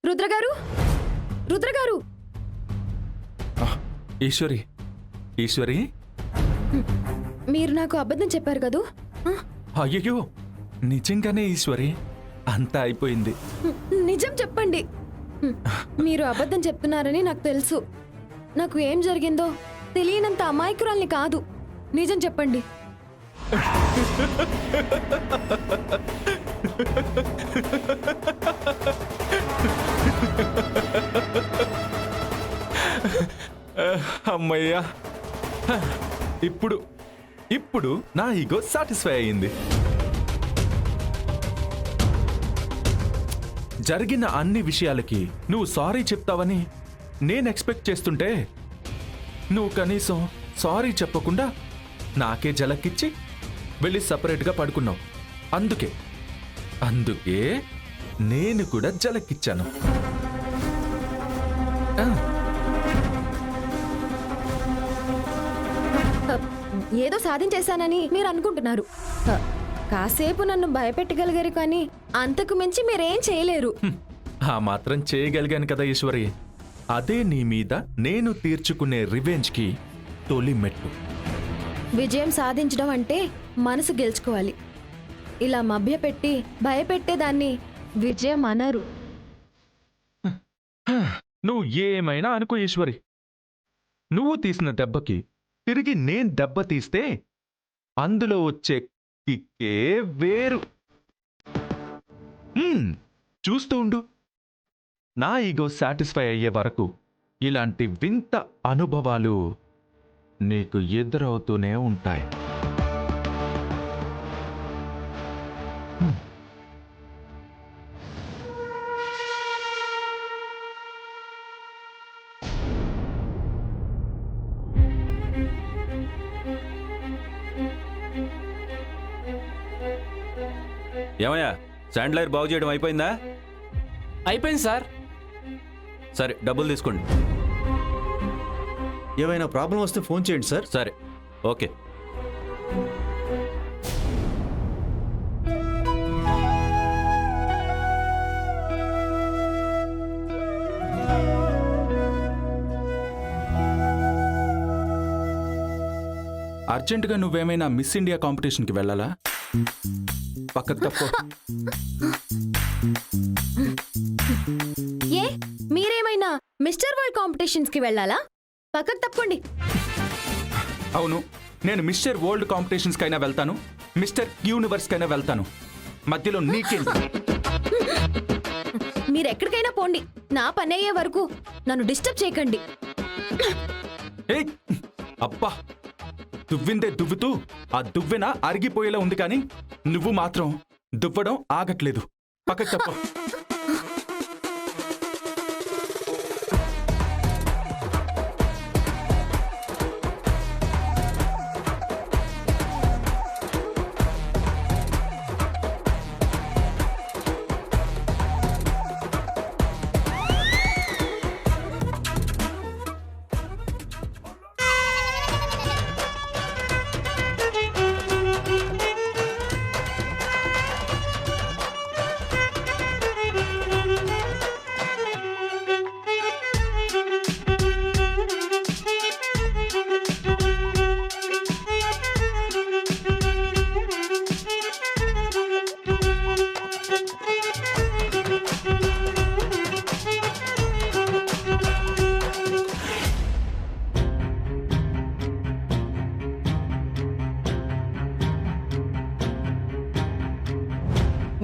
రుద్రగారు, రుద్రగారు. ఈశ్వరి, ఈశ్వరి, మీరు నాకు అబద్ధం చెప్పారు కదూ? అయ్యో నిజంగానే ఈశ్వరి, అంతా అయిపోయింది. నిజం చెప్పండి. మీరు అబద్ధం చెప్తున్నారని నాకు తెలుసు. నాకు ఏం జరిగిందో తెలియనంత అమాయకురాల్ని కాదు. నిజం చెప్పండి. అమ్మయ్యా, ఇప్పుడు ఇప్పుడు నా ఈగో సాటిస్ఫై అయింది. జరిగిన అన్ని విషయాలకి నువ్వు సారీ చెప్తావని నేను ఎక్స్పెక్ట్ చేస్తుంటే నువ్వు కనీసం సారీ చెప్పకుండా నాకే జలక్కిచ్చి వెళ్ళి సపరేట్గా పడుకున్నావు. అందుకే అందుకే నేను కూడా జలక్కిచ్చాను. ఏదో సాధించేశానని మీరు అనుకుంటున్నారు. కాసేపు నన్ను భయపెట్టగలిగారు, కానీ అంతకు మించి మీరేం చేయలేరు. ఆ మాత్రం చేయగలిగాను కదా ఈశ్వరి. అదే నీ మీద నేను తీర్చుకునే రివెంజ్కి తొలి మెట్టు. విజయం సాధించడం అంటే మనసు గెలుచుకోవాలి. ఇలా మభ్యపెట్టి భయపెట్టేదాన్ని విజయం అనరు. నువ్వు ఏమైనా అనుకో ఈశ్వరి, నువ్వు తీసిన దెబ్బకి తిరిగి నేను దెబ్బ తీస్తే అందులో వచ్చే కిక్కే వేరు. చూస్తూ ఉండు. నా ఈగో సాటిస్ఫై అయ్యే వరకు ఇలాంటి వింత అనుభవాలు నీకు ఎదురవుతూనే ఉంటాయి. ఏమయ్యా, శాండ్లైర్ బాగు చేయడం అయిపోయిందా? అయిపోయింది సార్. సరే, డబ్బులు తీసుకోండి. ఏమైనా ప్రాబ్లం వస్తే ఫోన్ చేయండి సార్. సరే, ఓకే. అర్జెంటుగా నువ్వేమైనా మిస్ ఇండియా కాంపిటీషన్కి వెళ్ళాలా? పక్కకు తప్పు. ఏ మీరేమైనా మిస్టర్ వరల్డ్ కాంపిటీషన్స్ కి వెళ్ళాలా? పక్కకు తప్పండి. అవును, నేను మిస్టర్ వరల్డ్ కాంపిటీషన్స్ కైనా వెళ్తాను, మిస్టర్ యూనివర్స్ కైనా వెళ్తాను. మధ్యలో నీకేంటి? మీరెక్కడికైనా పోండి, నా పని అయ్యే వరకు నన్ను డిస్టర్బ్ చేయకండి. ఏయ్, అబ్బా, దువ్విందే దువ్వుతూ ఆ దువ్వెన అరిగిపోయేలా ఉంది, కానీ నువ్వు మాత్రం దువ్వడం ఆగట్లేదు. పక్కకు తప్ప.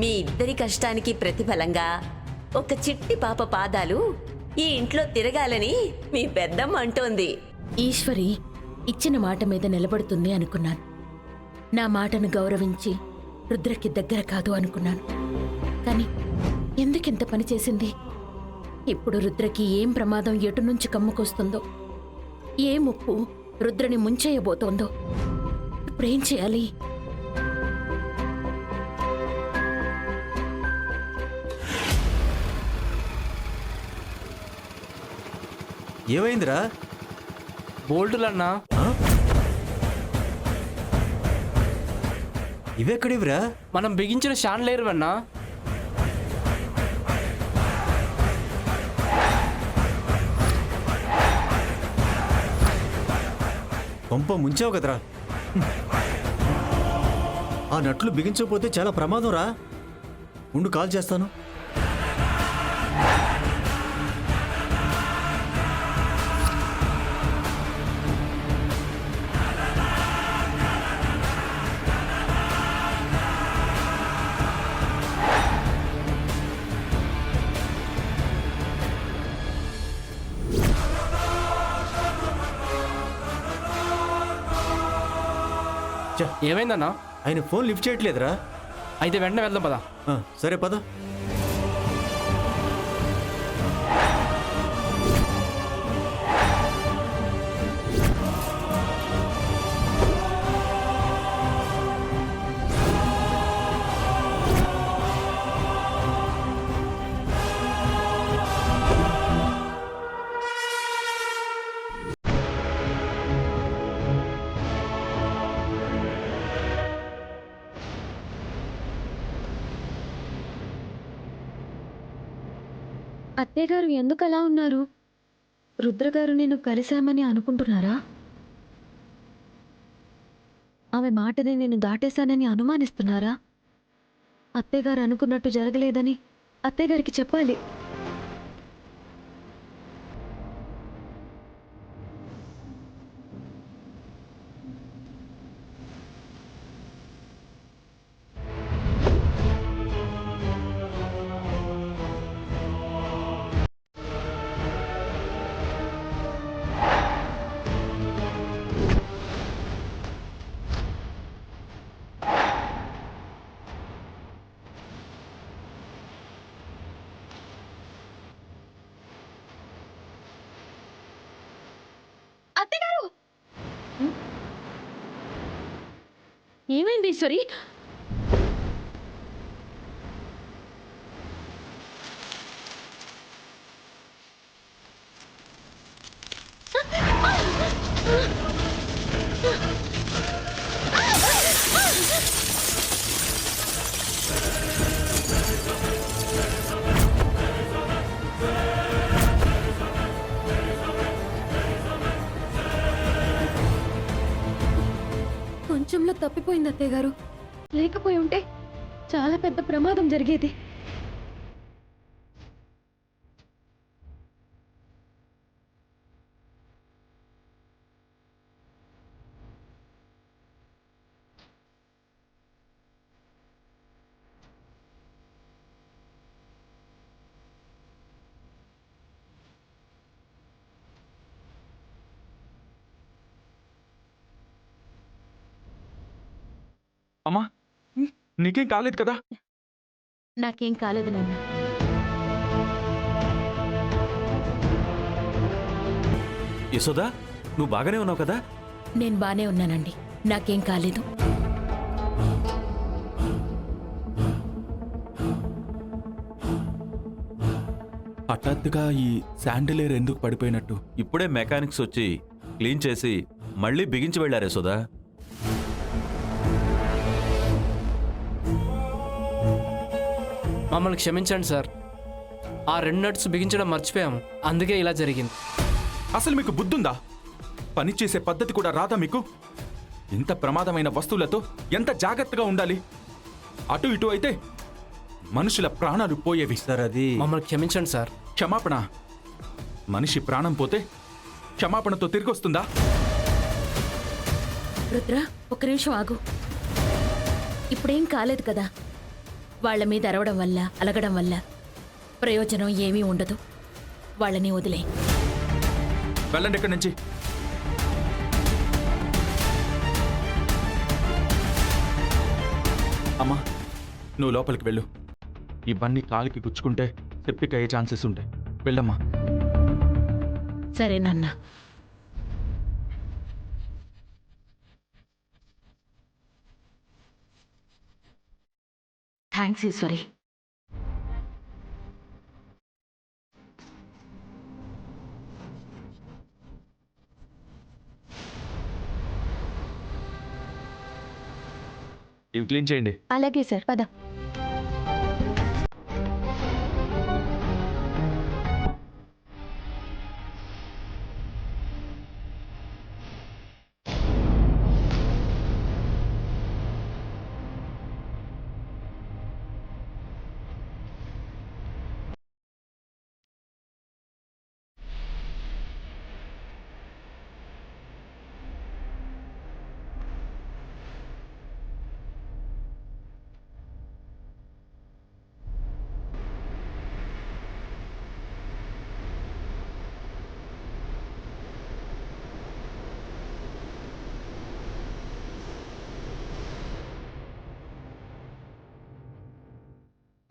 మీ ఇద్దరి కష్టానికి ప్రతిఫలంగా ఒక చిట్టి పాప పాదాలు ఈ ఇంట్లో తిరగాలని మీ పెద్దమ్మ అంటోంది. ఈశ్వరి ఇచ్చిన మాట మీద నిలబడుతుంది అనుకున్నాను. నా మాటను గౌరవించి రుద్రకి దగ్గర కాదు అనుకున్నాను. కానీ ఎందుకింత పని చేసింది? ఇప్పుడు రుద్రకి ఏం ప్రమాదం ఎటు నుంచి కమ్ముకొస్తుందో, ఏ ముప్పు రుద్రని ముంచేయబోతోందో, ఇప్పుడేం చేయాలి? ఏమైందిరా? బోల్టులన్నా. ఇవెక్కడివిరా? మనం బిగించిన షాండ్లైర్ అన్నా. పంప ముంచావు కదరా. ఆ నట్లు బిగించకపోతే చాలా ప్రమాదం రా. ఉండు, కాల్ చేస్తాను. ఏమైందన్నా? ఆయన ఫోన్ లిఫ్ట్ చేయట్లేదురా. అయితే వెంటనే వెళ్దాం పదా. సరే పద. అత్తయ్య గారు ఎందుకు అలా ఉన్నారు? రుద్ర గారు నేను కలిశామని అనుకుంటున్నారా? ఆమె మాటని నేను దాటేశానని అనుమానిస్తున్నారా? అత్తయ్య గారు అనుకున్నట్టు జరగలేదని అత్తయ్య గారికి చెప్పాలి. అత్తగారు, ఏమైంది ఈశ్వరి? కొంచెంలో తప్పిపోయింది అత్తయ్య గారు. లేకపోయి ఉంటే చాలా పెద్ద ప్రమాదం జరిగేది. అమ్మా, నీకేం కాలేదు కదా? నాకేం కాలేదు నాన్న. యశోదా, నువ్వు బాగానే ఉన్నావు కదా? నేను బానే ఉన్నానండి, నాకేం కాలేదు. హఠాత్తుగా ఈ శాండిలేర్ ఎందుకు పడిపోయినట్టు? ఇప్పుడే మెకానిక్స్ వచ్చి క్లీన్ చేసి మళ్ళీ బిగించి వెళ్ళారు యశోదా. మమ్మల్ని క్షమించండి సార్. ఆ 2 నట్స్ బిగించడం మర్చిపోయాము, అందుకే ఇలా జరిగింది. అసలు మీకు బుద్ధుందా? పని చేసే పద్ధతి కూడా రాదా మీకు? ఇంత ప్రమాదమైన వస్తువులతో ఎంత జాగ్రత్తగా ఉండాలి? అటు ఇటు అయితే మనుషుల ప్రాణాలు పోయేవి. సార్ అది మమ్మల్ని క్షమించండి సార్. క్షమాపణ? మనిషి ప్రాణం పోతే క్షమాపణతో తిరిగి వస్తుందా? రుద్ర, ఒక్క నిమిషం ఆగు. ఇప్పుడేం కాలేదు కదా. వాళ్ళ మీద అరవడం వల్ల, అలగడం వల్ల ప్రయోజనం ఏమీ ఉండదు. వాళ్ళని వదిలే. వెళ్ళండి ఇక్కడి నుంచి. అమ్మా, నువ్వు లోపలికి వెళ్ళు. ఇవన్నీ కాలికి గుచ్చుకుంటే సెప్టిక్ అయ్యే ఛాన్సెస్ ఉంటాయి. వెళ్ళమ్మా. సరే నాన్న. థ్యాంక్స్ ఈశ్వరి. ఇవి క్లీన్ చేయండి. అలాగే సార్, పద.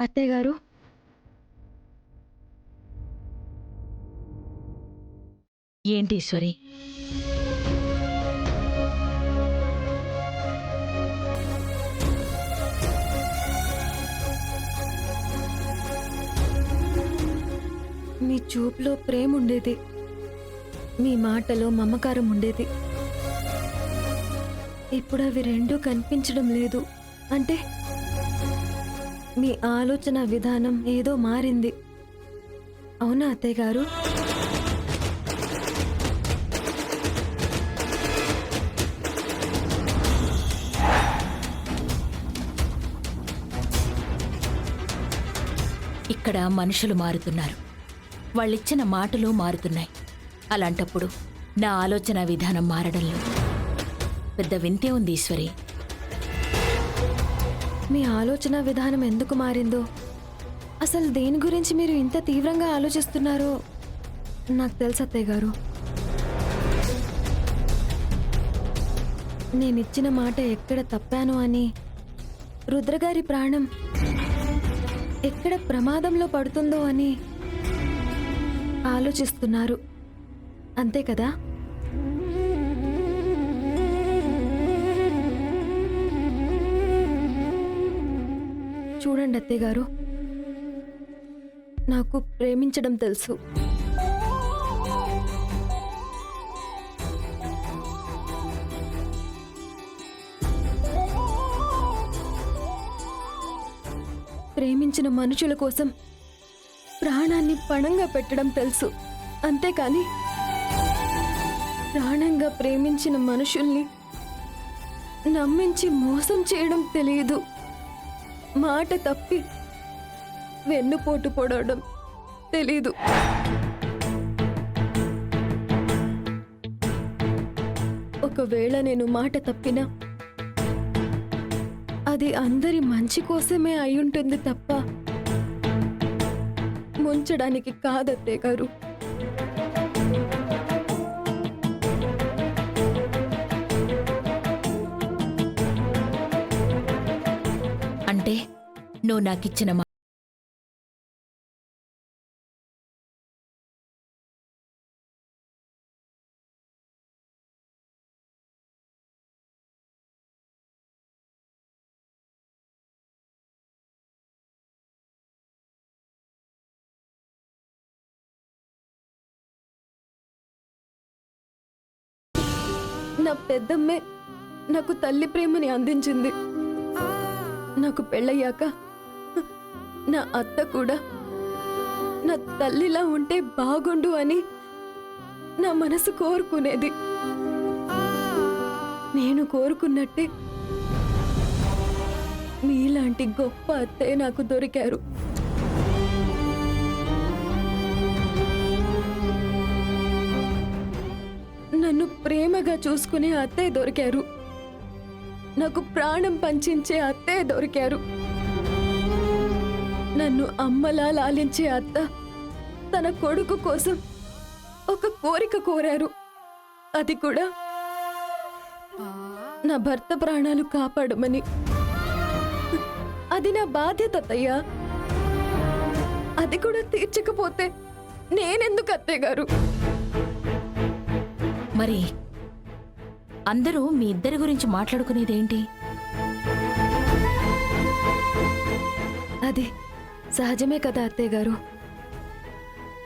అత్తయ్య గారు, ఏంటి ఈశ్వరి? మీ చూపులో ప్రేమ ఉండేది, మీ మాటలో మమకారం ఉండేది. ఇప్పుడు అవి రెండూ కనిపించడం లేదు. అంటే మీ ఆలోచన విధానం ఏదో మారింది. అవునా అత్తయ్య గారు? ఇక్కడ మనుషులు మారుతున్నారు, వాళ్ళిచ్చిన మాటలు మారుతున్నాయి. అలాంటప్పుడు నా ఆలోచన విధానం మారడంలో పెద్ద వింతే ఉంది ఈశ్వరి. మీ ఆలోచన విధానం ఎందుకు మారిందో, అసలు దేని గురించి మీరు ఇంత తీవ్రంగా ఆలోచిస్తున్నారో నాకు తెలుసు అత్తయ్య గారు. నేనిచ్చిన మాట ఎక్కడ తప్పాను అని, రుద్రగారి ప్రాణం ఎక్కడ ప్రమాదంలో పడుతుందో అని ఆలోచిస్తున్నారు, అంతే కదా? చూడండి అత్తయ్య గారు, నాకు ప్రేమించడం తెలుసు. ప్రేమించిన మనుషుల కోసం ప్రాణాన్ని పణంగా పెట్టడం తెలుసు, అంతేకాని ప్రాణంగా ప్రేమించిన మనుషుల్ని నమ్మించి మోసం చేయడం తెలియదు. మాట తప్పి వెన్నుపోటు పొడవడం తెలీదు. ఒకవేళ నేను మాట తప్పినా అది అందరి మంచి కోసమే అయ్యుంటుంది తప్ప ముంచడానికి కాదత్తే గారు. అంటే నువ్వు నాకిచ్చిన నా పెద్దమ్మే నాకు తల్లి ప్రేమని అందించింది. నాకు పెళ్ళయ్యాక నా అత్త కూడా నా తల్లిలా ఉంటే బాగుండు అని నా మనసు కోరుకునేది. నేను కోరుకున్నట్టే మీలాంటి గొప్ప అత్తయ్య నాకు దొరికారు. నన్ను ప్రేమగా చూసుకునే అత్తయ్య దొరికారు. నాకు ప్రాణం పంచించే అత్తయ్య దొరికారు. నన్ను అమ్మలా లాలించే అత్త తన కొడుకు కోసం ఒక కోరిక కోరారు. అది కూడా నా భర్త ప్రాణాలు కాపాడమని. అది నా బాధ్యత అత్తయ్య. అది కూడా తీర్చకపోతే నేనెందుకు అత్తయ్య గారు? మరి అందరూ మీ ఇద్దరి గురించి మాట్లాడుకునేదేంటి? అది సహజమే కదా అత్తయ్య గారు.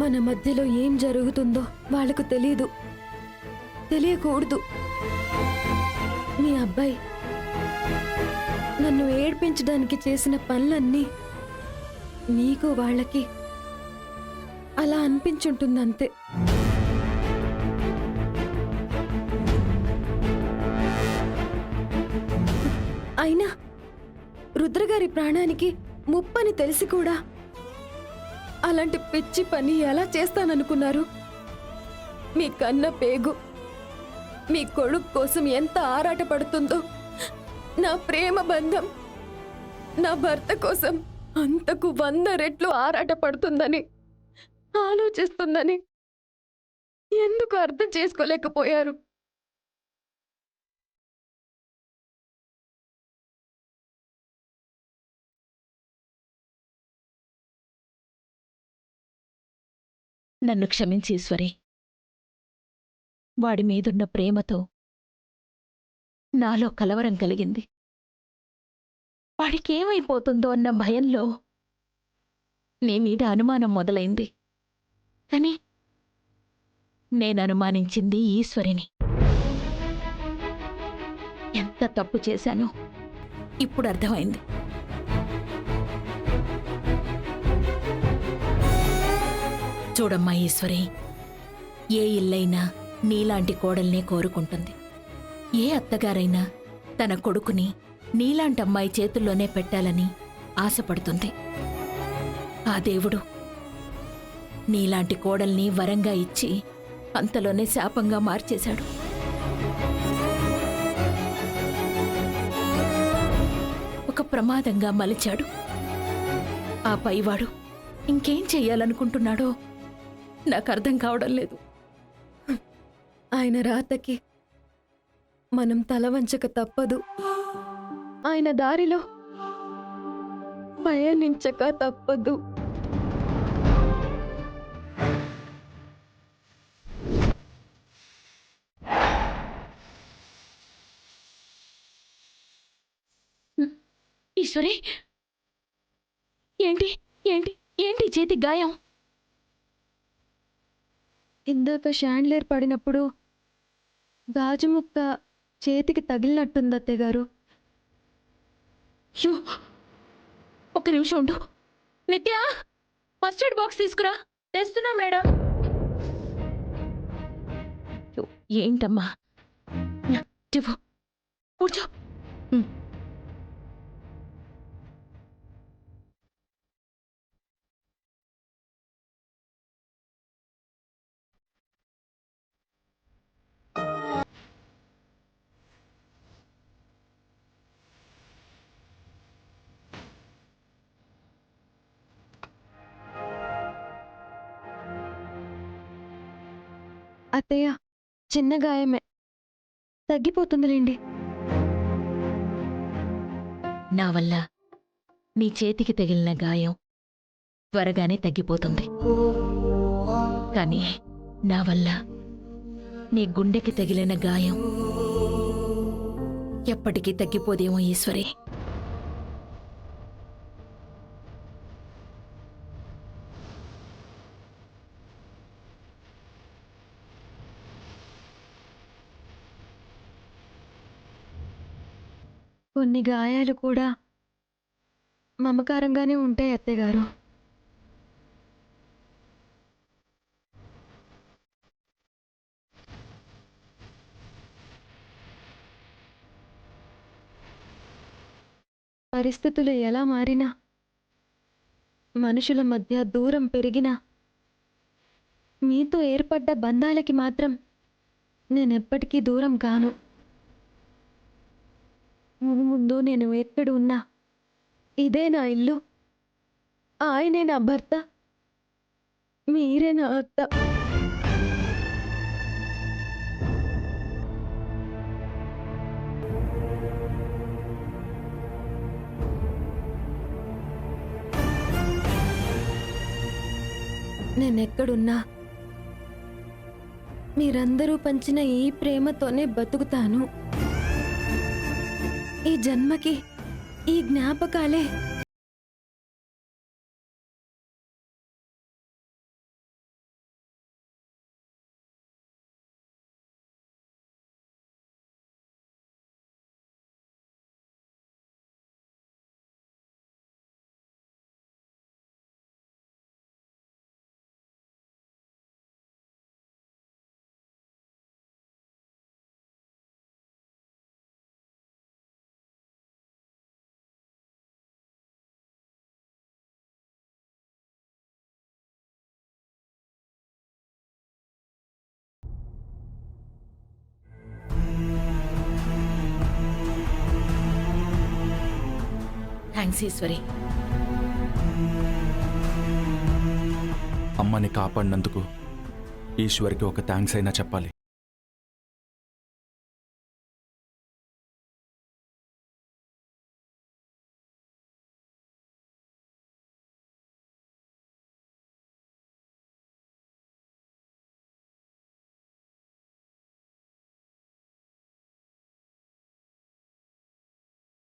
మన మధ్యలో ఏం జరుగుతుందో వాళ్ళకు తెలీదు, తెలియకూడదు. మీ అబ్బాయి నన్ను ఏడ్పించడానికి చేసిన పనులన్నీ మీకు వాళ్ళకి అలా అనిపించుంటుందంతే. అయినా రుద్రగారి ప్రాణానికి ముప్పని తెలిసి కూడా అలాంటి పిచ్చి పని ఎలా చేస్తాననుకున్నారు? మీ కన్న పేగు మీ కొడుకు కోసం ఎంత ఆరాటపడుతుందో, నా ప్రేమ బంధం నా భర్త కోసం అంతకు 100 రెట్లు ఆరాటపడుతుందని ఆలోచిస్తుందని ఎందుకు అర్థం చేసుకోలేకపోయారు? నన్ను క్షమించి ఈశ్వరి. వాడి మీదున్న ప్రేమతో నాలో కలవరం కలిగింది. వాడికేమైపోతుందో అన్న భయంలో నీ మీద అనుమానం మొదలైంది. కానీ నేను అనుమానించింది ఈశ్వరిని. ఎంత తప్పు చేశానో ఇప్పుడు అర్థమైంది. చూడమ్మా ఈశ్వరి, ఏ ఇల్లైనా నీలాంటి కోడల్నే కోరుకుంటుంది. ఏ అత్తగారైనా తన కొడుకుని నీలాంటి అమ్మాయి చేతుల్లోనే పెట్టాలని ఆశపడుతుంది. ఆ దేవుడు నీలాంటి కోడల్ని వరంగా ఇచ్చి అంతలోనే శాపంగా మార్చేశాడు. ఒక ప్రమాదంగా మలిచాడు. ఆ పైవాడు ఇంకేం చెయ్యాలనుకుంటున్నాడో నాకు అర్థం కావడం లేదు. ఆయన రాతకి మనం తల వంచక తప్పదు. ఆయన దారిలో పయనించక తప్పదు. ఈశ్వరి, ఏంటి ఏంటి ఏంటి చేతి గాయం? ఇందాక షాండ్లేర్ పడినప్పుడు గాజు ముక్క చేతికి తగిలినట్టుంది అత్తయ్యగారు. షూ, ఒక్క నిమిషం ఉండు. నిత్య, ఫస్ట్ ఎయిడ్ బాక్స్ తీసుకురా. తెస్తున్నా మేడం. షూ, ఏంటమ్మా? ఇవ్వు. కూర్చో. అత్తయ్య, చిన్న గాయమే, తగ్గిపోతుందిలేండి. నా వల్ల నీ చేతికి తగిలిన గాయం త్వరగానే తగ్గిపోతుంది. కానీ నా వల్ల నీ గుండెకి తగిలిన గాయం ఎప్పటికీ తగ్గిపోదేమో ఈశ్వరి. కొన్ని గాయాలు కూడా మమకారంగానే ఉంటాయి అత్తయ్యగారు. పరిస్థితులు ఎలా మారినా, మనుషుల మధ్య దూరం పెరిగినా, మీతో ఏర్పడ్డ బంధాలకి మాత్రం నేనెప్పటికీ దూరం కాను. ముందు నేను ఎక్కడ ఉన్నా ఇదే నా ఇల్లు, ఆయనే నా భర్త, మీరే నా అత్త. నేనెక్కడున్నా మీరందరూ పంచిన ఈ ప్రేమతోనే బతుకుతాను. ఈ జన్మకి ఈ జ్ఞాపకాలే థ్యాంక్స్ ఈశ్వరి. అమ్మని కాపాడినందుకు ఈశ్వర్కి ఒక థ్యాంక్స్ అయినా చెప్పాలి.